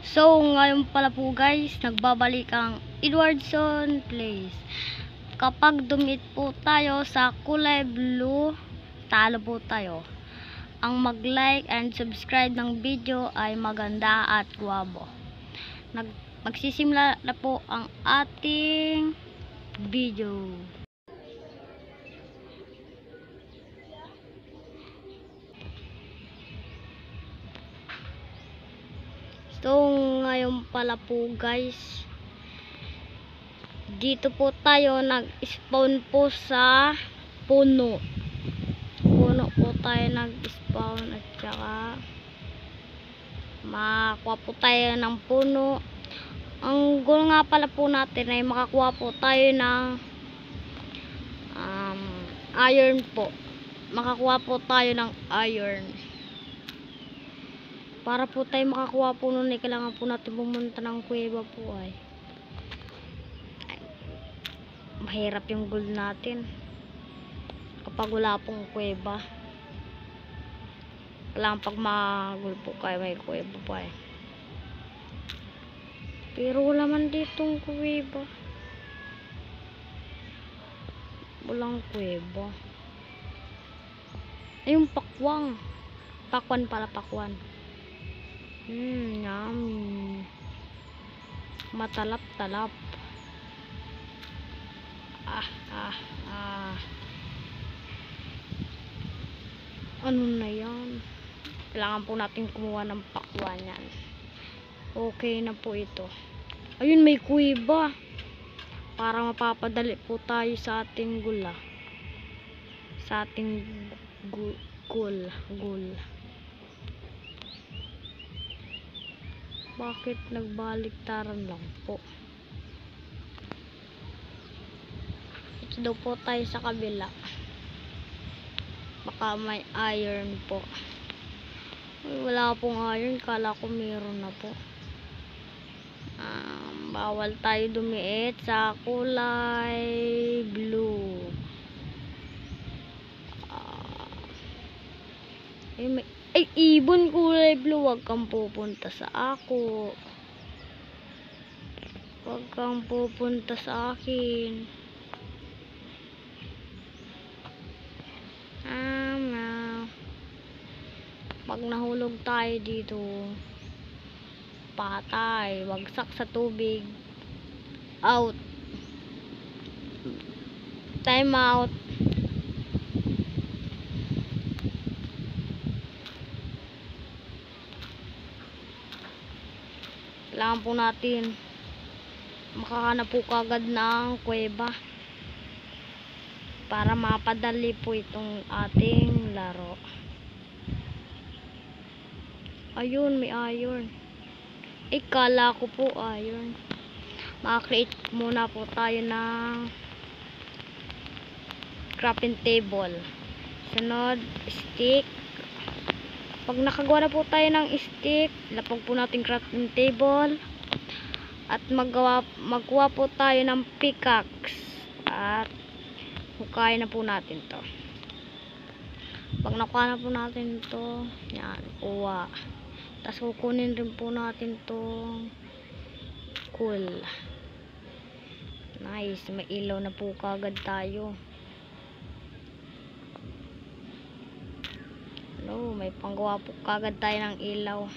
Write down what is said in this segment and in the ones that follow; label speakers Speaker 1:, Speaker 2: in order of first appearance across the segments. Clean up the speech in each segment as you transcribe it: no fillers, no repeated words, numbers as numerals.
Speaker 1: So, ngayon pala po guys, nagbabalik ang Edwardson Place. Kapag dumit po tayo sa kulay blue, talo po tayo. Ang mag-like and subscribe ng video ay maganda at guwabo. Magsisimula na po ang ating video. So, ngayon pala po guys, dito po tayo nag-spawn po sa puno. Puno po tayo nag-spawn at saka makakuha po tayo ng puno. Ang goal nga pala po natin ay makakuha po tayo ng iron po. Makakuha po tayo ng iron. Para po tayo makakuha po nun, kailangan po natin pumunta ng kuweba po ay. Mahirap yung goal natin kapag wala pong kuweba. Kailangan pag mag-goal po kayo may kuweba po ay. Pero wala man ditong kuweba. Walang kuweba. Ay, yung pakwang. Pakwan pala, pakwan. Yummy. Matalap-talap. Ano na yan? Kailangan po natin kumuha ng pakwan yan. Okay na po ito. Ayun, may kuweba. Para mapapadali po tayo sa ating gula. Sa ating goal. Bakit nagbaliktaran lang po? Ito daw po tayo sa kabila. Baka may iron po. Ay, wala pong iron. Kala ko meron na po. Bawal tayo dumiit sa kulay blue. Ay, ibon kulay blue. Huwag kang pupunta sa ako. Huwag kang pupunta sa akin. Pag nahulog tayo dito, patay. Wagsak sa tubig. Out. Time out. Kailangan po natin makahanap po kagad ng kuweba para mapadali po itong ating laro. Ayun, may iron. Ay, kala ko po iron. Maka-create muna po tayo ng crafting table. Sunod, stick. Pag nakagawa na po tayo ng stick, lapag po natin crafting table at magkuha po tayo ng pickaxe at hukayin na po natin to. Pag nakuha na po natin to, yan, kuha. Tapos kukunin rin po natin to coal. Nice, may ilaw na po kagad tayo. May panggawa po kagad tayo ng ilaw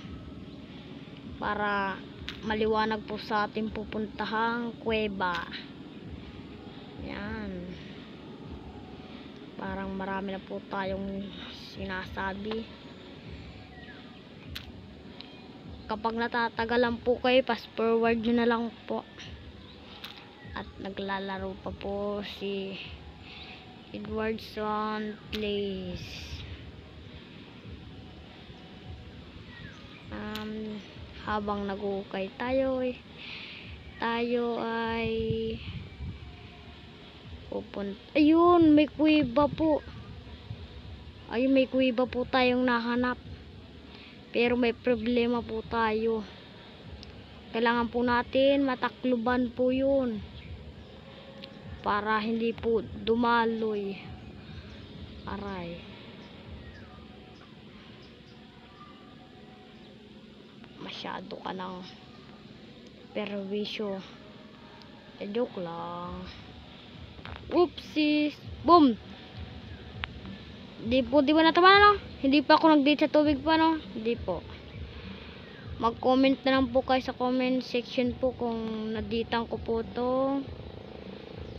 Speaker 1: para maliwanag po sa ating pupuntahang kuweba. Yan. Parang marami na po tayong sinasabi. Kapag natatagalan po kayo, fast forward nyo na lang po. At naglalaro pa po si Edwardson Place. Habang nag-ukay tayo ay pupunta. Ayun, may kuweba po. Ayun, may kuweba po tayong nahanap. Pero may problema po tayo. Kailangan po natin matakluban po yun. Para hindi po dumaloy. Aray. masyado ka ng perwisyo. Joke lang. Oopsies. Boom. Di ba natama, no? Hindi pa ako nag-date sa tubig pa, no? Hindi po. Mag-comment na lang po kayo sa comment section po kung naditan ko po to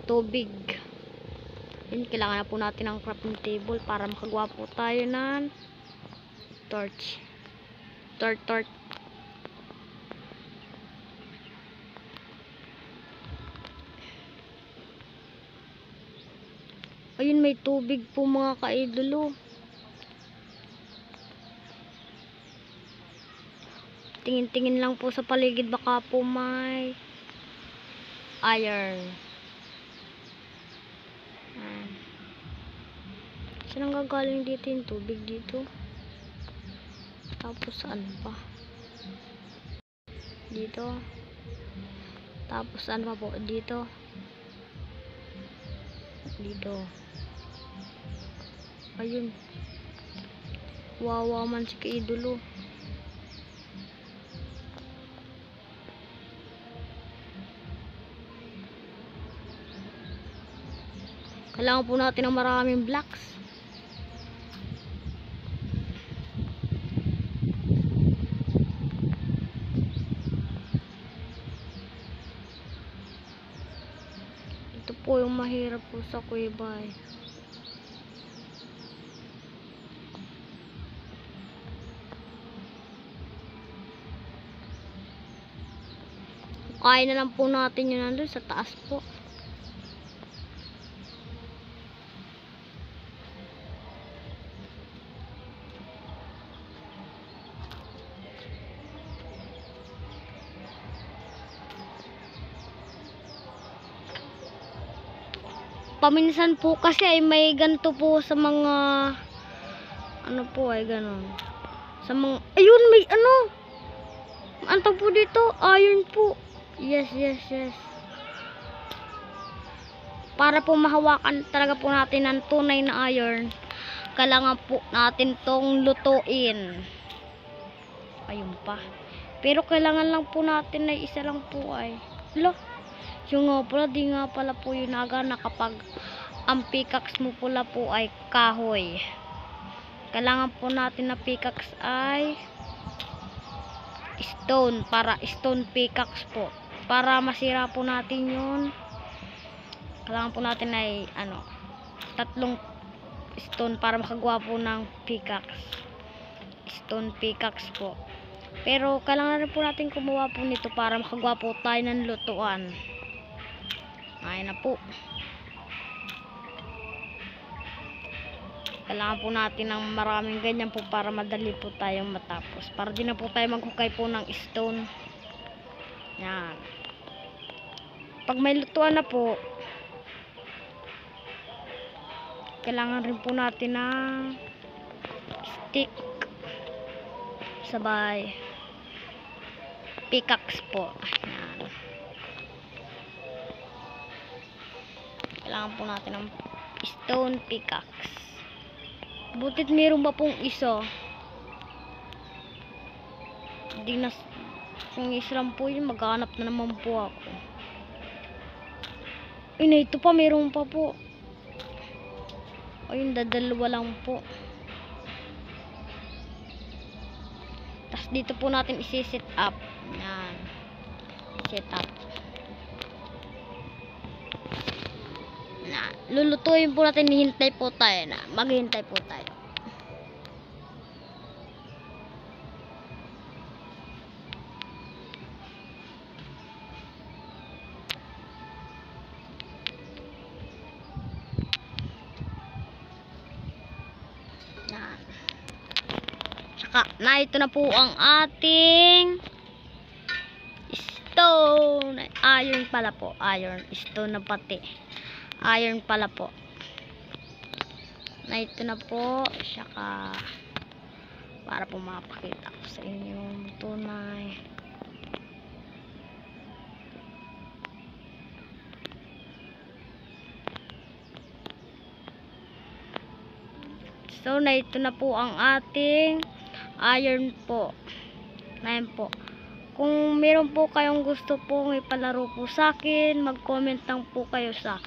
Speaker 1: tubig. Yun, kailangan na po natin ng crafting table para makagawa po tayo ng torch. Tort. Ayun, may tubig po mga kaidolo. Tingin-tingin lang po sa paligid, baka po may iron. Saan ang gagaling dito yung tubig dito? Tapos saan pa? Dito. Tapos saan pa po? Dito. Ayun. Wawa man si kaidolo. Kailangan po natin ng maraming blocks. Ito po yung mahirap po sa kuweba eh. Kaya na lang po natin yun nandun sa taas po. Paminsan po kasi ay may ganto po sa mga ano po ay ganon. Sa mga ayun, may ano. Ano po dito? Iron po. Yes. Para po mahawakan talaga po natin ng tunay na iron, kailangan po natin tong lutuin. Ayun pa. Pero kailangan lang po natin na isa lang po ay. Lo. Yung nga pala, di nga pala po yun agana kapag ang pickaxe mo pula po ay kahoy. Kailangan po natin na pickaxe ay stone, para stone pickaxe po. Para masira po natin yun, kailangan po natin ay ano, 3 stone para makagawa po ng pickaxe. Stone pickaxe po. Pero kailangan rin po natin kumuha po nito para makagawa po tayo ng lutuan. Ayun na po. Kailangan po natin ng maraming ganyan po para madali po tayong matapos. Para di na po tayo maghukay po ng stone. Yan. Pag may lutuan na po, kailangan rin po natin ng stick. Sabay pickaxe po. Yan. Kailangan po natin ng stone pickaxe. Butit meron ba pong isa? Hindi na, kung isa lang po yun, maghanap na naman po ako. Ay, ito pa, meron pa po. Ayun, dadalawa lang po. Tapos dito po natin isi-set up. Yan. Set up. Lulutuin po natin, hintay po tayo na. Maghintay po tayo. Yan. Tsaka, ito na po ang ating stone. Iron pala po. Iron. Stone na pati. Iron pala po. Ito na po. Saka para po mapakita ko sa inyo tunay. So ito na po ang ating iron po. Ayan po. Kung meron po kayong gusto pong ipalaro po sa akin, mag-comment lang po kayo sa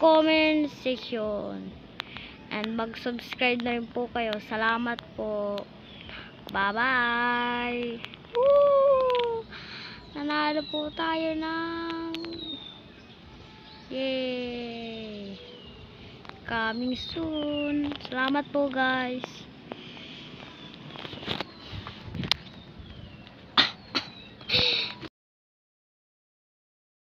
Speaker 1: comment section. And mag-subscribe na rin po kayo. Salamat po. Bye-bye. Woo! Nanalo po tayo ng yay! Coming soon. Salamat po guys.